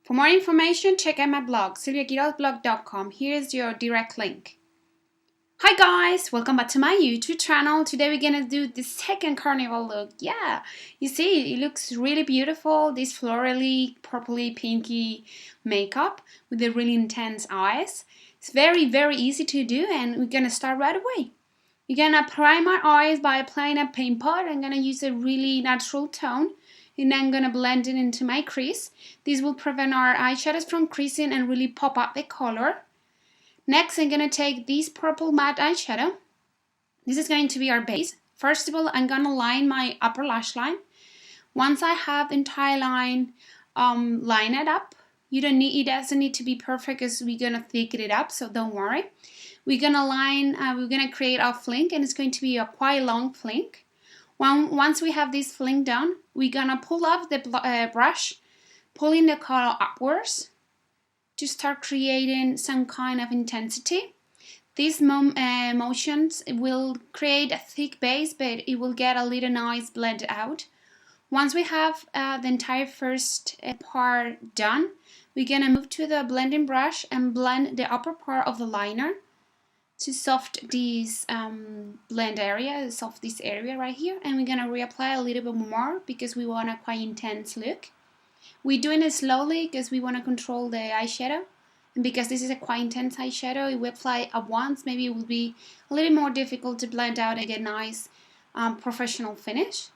For more information, check out my blog, silviaquirosblog.com. Here's your direct link. Hi guys, welcome back to my YouTube channel. Today we're gonna do the second carnival look. Yeah, you see, it looks really beautiful. This florally, purpley, pinky makeup with the really intense eyes. It's very easy to do, and we're gonna start right away. We're gonna prime my eyes by applying a paint pot. I'm gonna use a really natural tone, and then I'm gonna blend it into my crease. This will prevent our eyeshadows from creasing and really pop up the color. Next, I'm going to take this purple matte eyeshadow. This is going to be our base. First of all, I'm going to line my upper lash line. Once I have the entire line lined up, it doesn't need to be perfect because we're going to thicken it up, so don't worry. We're going to create a flink, and it's going to be a quite long flink. Once we have this flink done, we're going to pull up the brush, pulling the color upwards, to start creating some kind of intensity. These motions will create a thick base, but it will get a little nice blend out. Once we have the entire first part done, we're gonna move to the blending brush and blend the upper part of the liner to soft this this area right here, and we're gonna reapply a little bit more because we want a quite intense look. We're doing it slowly because we want to control the eyeshadow, and because this is a quite intense eyeshadow, if we apply at once, maybe it will be a little more difficult to blend out and get a nice professional finish.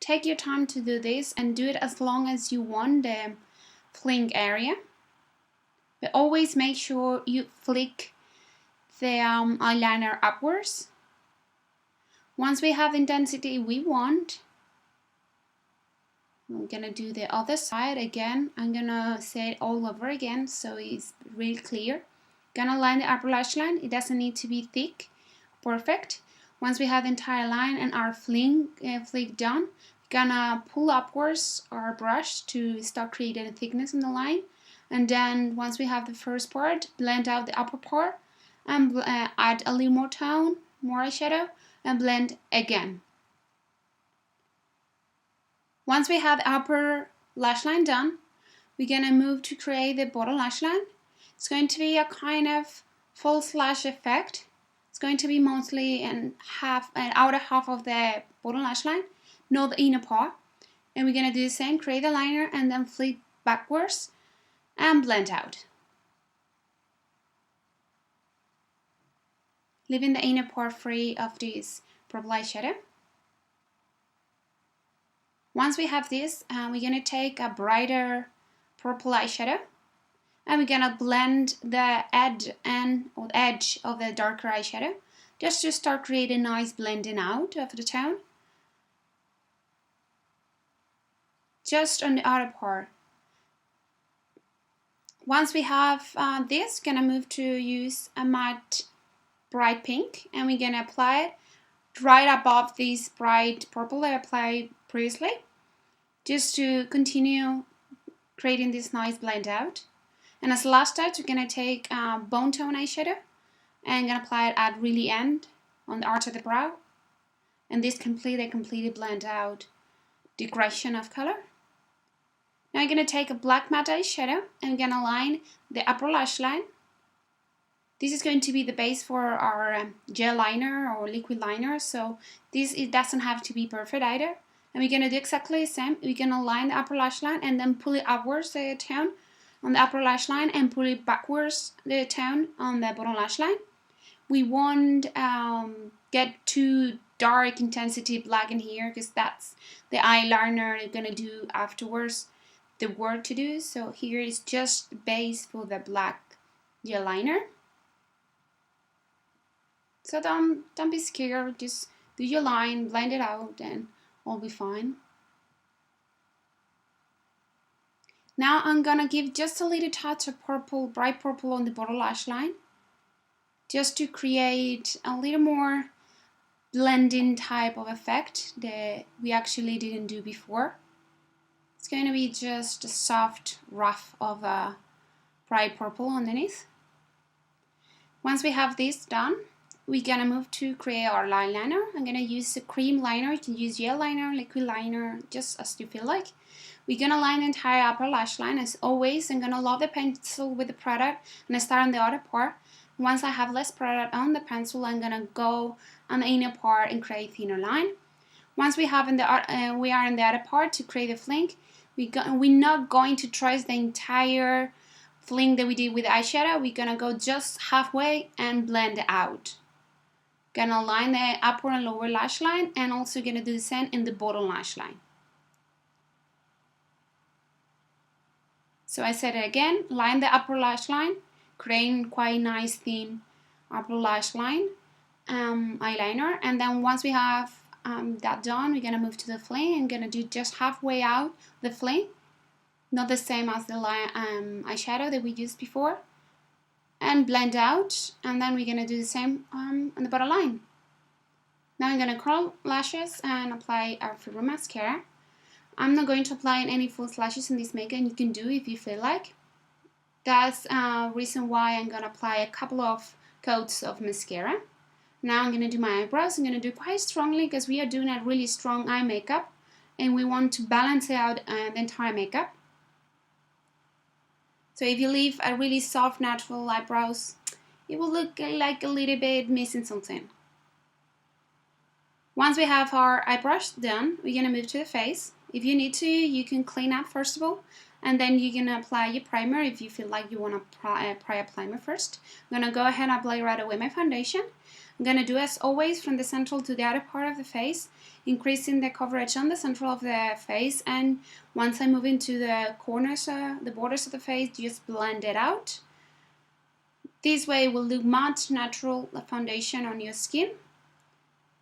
Take your time to do this and do it as long as you want the flink area, but always make sure you flick the eyeliner upwards. Once we have the intensity we want, I'm gonna do the other side again. I'm gonna say it all over again so it's really clear. Gonna line the upper lash line. It doesn't need to be thick, perfect. Once we have the entire line and our flick done, gonna pull upwards our brush to start creating a thickness in the line. And then once we have the first part, blend out the upper part and add a little more tone, more eyeshadow, and blend again. Once we have the upper lash line done, we're going to move to create the bottom lash line. It's going to be a kind of false lash effect. It's going to be mostly an outer half of the bottom lash line, not the inner part. And we're going to do the same, create the liner and then flip backwards and blend out, leaving the inner part free of this purple eyeshadow. Once we have this, we're going to take a brighter purple eyeshadow and we're going to blend the edge of the darker eyeshadow just to start creating a nice blending out of the tone. Just on the outer part. Once we have this, going to move to use a matte bright pink, and we're going to apply it right above this bright purple I applied previously, just to continue creating this nice blend out. And as last touch, we're going to take bone tone eyeshadow and going to apply it at really end on the arch of the brow, and this completely blend out the gradation of color. Now I'm going to take a black matte eyeshadow and going to line the upper lash line. This is going to be the base for our gel liner or liquid liner, so it doesn't have to be perfect either. And we're going to do exactly the same. We're going to line the upper lash line and then pull it upwards the tone on the upper lash line and pull it backwards the tone on the bottom lash line. We won't get too dark intensity black in here because that's the eyeliner we're going to do afterwards, the work to do. So here is just base for the black gel liner. So don't be scared, just do your line, blend it out, and all be fine. Now I'm gonna give just a little touch of purple, bright purple on the bottom lash line, just to create a little more blending type of effect that we actually didn't do before. It's going to be just a soft rough of a bright purple underneath. Once we have this done, we're gonna move to create our eyeliner. I'm gonna use a cream liner. You can use gel liner, liquid liner, just as you feel like. We're gonna line the entire upper lash line. As always, I'm gonna load the pencil with the product and I start on the outer part. Once I have less product on the pencil, I'm gonna go on the inner part and create thinner line. Once we are in the other part to create a flank, we're not going to trace the entire flank that we did with eyeshadow. We're gonna go just halfway and blend it out. Gonna line the upper and lower lash line, and also gonna do the same in the bottom lash line. So I said it again, line the upper lash line, creating quite nice thin upper lash line eyeliner, and then once we have that done, we're gonna move to the flame and gonna do just halfway out the flame, not the same as the eyeshadow that we used before, and blend out, and then we're gonna do the same on the bottom line. Now I'm gonna curl lashes and apply our favorite mascara. I'm not going to apply any false lashes in this makeup, and you can do if you feel like. That's a reason why I'm gonna apply a couple of coats of mascara. Now I'm going to do my eyebrows. I'm going to do quite strongly because we are doing a really strong eye makeup and we want to balance out the entire makeup. So if you leave a really soft natural eyebrows, it will look like a little bit missing something. Once we have our eyebrows done, we're going to move to the face. If you need to, you can clean up first of all, and then you're going to apply your primer if you feel like you want to apply a primer first. I'm going to go ahead and apply right away my foundation. I'm going to do as always from the central to the outer part of the face, increasing the coverage on the central of the face, and once I move into the corners, the borders of the face, just blend it out. This way it will look much natural foundation on your skin.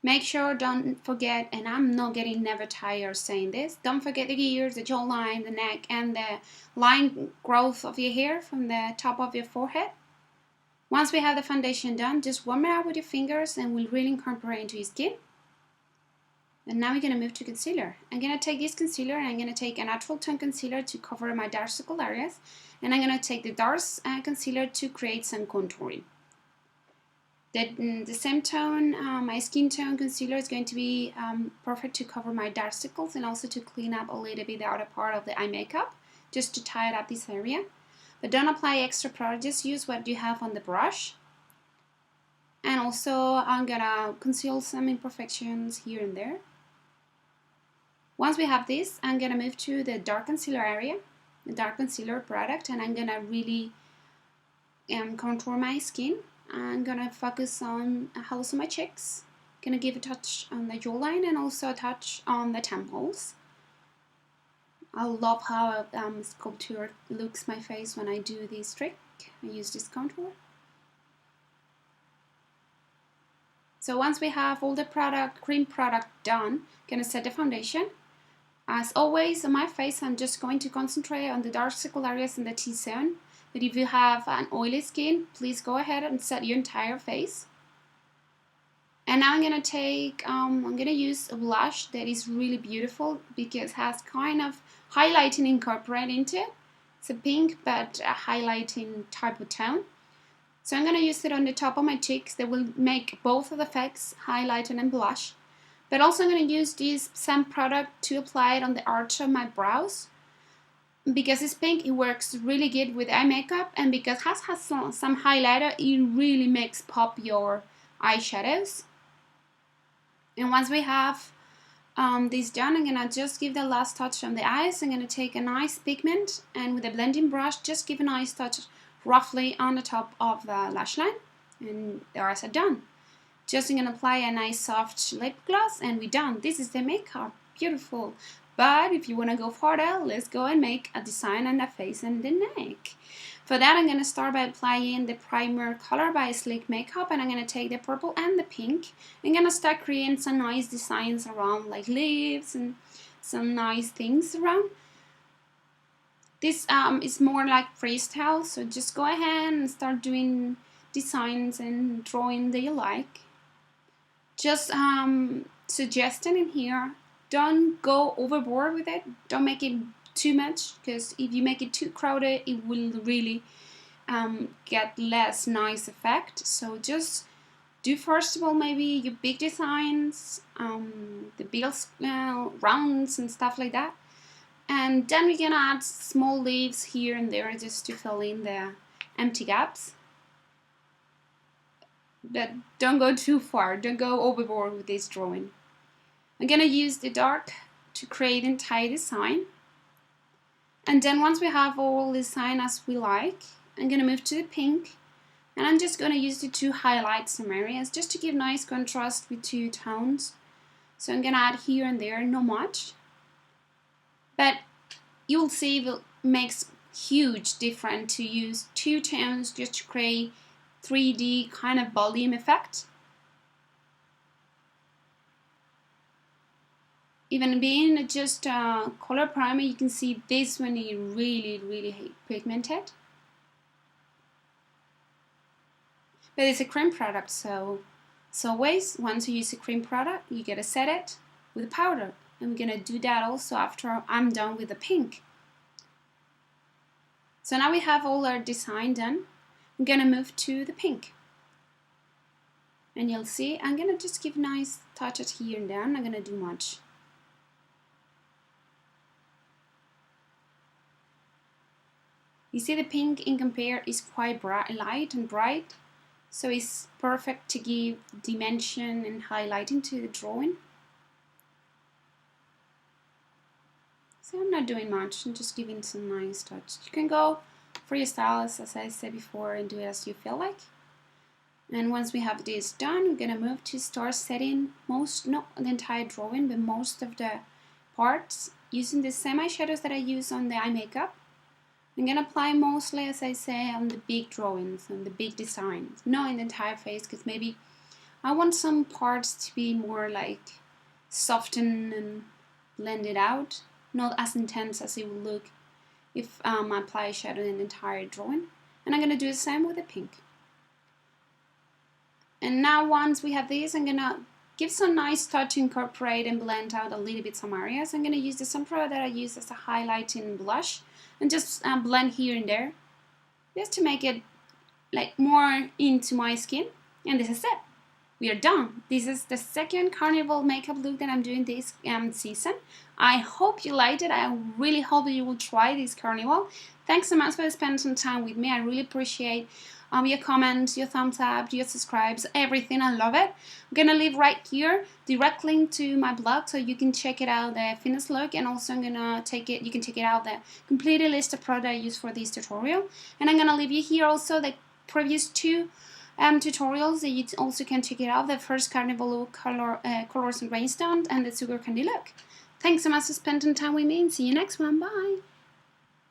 Make sure, don't forget, and I'm not getting never tired saying this, don't forget the ears, the jawline, the neck, and the line growth of your hair from the top of your forehead. Once we have the foundation done, just warm it out with your fingers and we'll really incorporate into your skin. And now we're going to move to concealer. I'm going to take this concealer and I'm going to take a natural tone concealer to cover my dark circle areas. And I'm going to take the dark concealer to create some contouring. The same tone, my skin tone concealer is going to be perfect to cover my dark circles and also to clean up a little bit the outer part of the eye makeup, just to tie it up this area. But don't apply extra product, just use what you have on the brush. And also I'm gonna conceal some imperfections here and there. Once we have this, I'm gonna move to the dark concealer area, the dark concealer product, and I'm gonna really contour my skin. I'm gonna focus on the hollows of my cheeks. Gonna give a touch on the jawline and also a touch on the temples. I love how sculpture looks my face when I do this trick. I use this contour. So once we have all the cream product done, gonna set the foundation. As always on my face, I'm just going to concentrate on the dark circle areas and the T-zone. But if you have an oily skin, please go ahead and set your entire face. And now I'm gonna take, I'm gonna use a blush that is really beautiful because it has kind of highlighting incorporated into it. It's a pink but a highlighting type of tone. So I'm gonna use it on the top of my cheeks. That will make both of the effects, highlighting and blush. But also I'm gonna use this same product to apply it on the arch of my brows. Because it's pink, it works really good with eye makeup, and because it has some highlighter, it really makes pop your eyeshadows. And once we have this done, I'm gonna just give the last touch on the eyes. I'm gonna take a nice pigment and with a blending brush, just give a nice touch roughly on the top of the lash line, and the eyes are done. Just I'm gonna apply a nice soft lip gloss, and we're done. This is the makeup, beautiful. But if you want to go further, let's go and make a design on the face and the neck. For that, I'm going to start by applying the primer color by Sleek Makeup, and I'm going to take the purple and the pink. I'm going to start creating some nice designs around, like leaves and some nice things around. This is more like freestyle, so just go ahead and start doing designs and drawing that you like. Just suggesting in here, don't go overboard with it. Don't make it too much, because if you make it too crowded, it will really get less nice effect. So just do first of all maybe your big designs, the big rounds and stuff like that. And then we can add small leaves here and there just to fill in the empty gaps. But don't go too far, don't go overboard with this drawing. I'm gonna use the dark to create an entire design. And then once we have all the design as we like, I'm gonna move to the pink, and I'm just gonna use it to highlight some areas just to give nice contrast with two tones. So I'm gonna add here and there, not much. But you'll see it makes huge difference to use two tones just to create 3D kind of volume effect. Even being just a color primer, you can see this one is really pigmented. But it's a cream product, so always once you use a cream product, you gotta set it with powder. And we're gonna do that also after I'm done with the pink. So now we have all our design done. I'm gonna move to the pink. And you'll see I'm gonna just give nice touches here and there. I'm not gonna do much. You see the pink in compare is quite bright, light and bright. So it's perfect to give dimension and highlighting to the drawing. So I'm not doing much, I'm just giving some nice touch. You can go for your style, as I said before, and do it as you feel like. And once we have this done, we're gonna move to start setting not the entire drawing, but most of the parts using the same eyeshadows that I use on the eye makeup. I'm gonna apply mostly, as I say, on the big drawings, on the big designs, not in the entire face, because maybe I want some parts to be more like softened and blended out. Not as intense as it will look if I apply shadow in the entire drawing. And I'm going to do the same with the pink. And now once we have this, I'm going to give some nice touch to incorporate and blend out a little bit some areas. I'm going to use the same product that I use as a highlighting blush and just blend here and there just to make it like more into my skin. And this is it. We are done. This is the second carnival makeup look that I'm doing this season. I hope you liked it. I really hope you will try this carnival. Thanks so much for spending some time with me. I really appreciate your comments, your thumbs up, your subscribes, everything. I love it. I'm gonna leave right here direct link to my blog so you can check it out, the finished look, and also I'm gonna you can check it out, the complete list of products I use for this tutorial. And I'm gonna leave you here also the previous two tutorials that you also can check it out, the first carnival look, colors and rainstorms, and the sugar candy look. Thanks so much for spending time with me, and see you next one. Bye!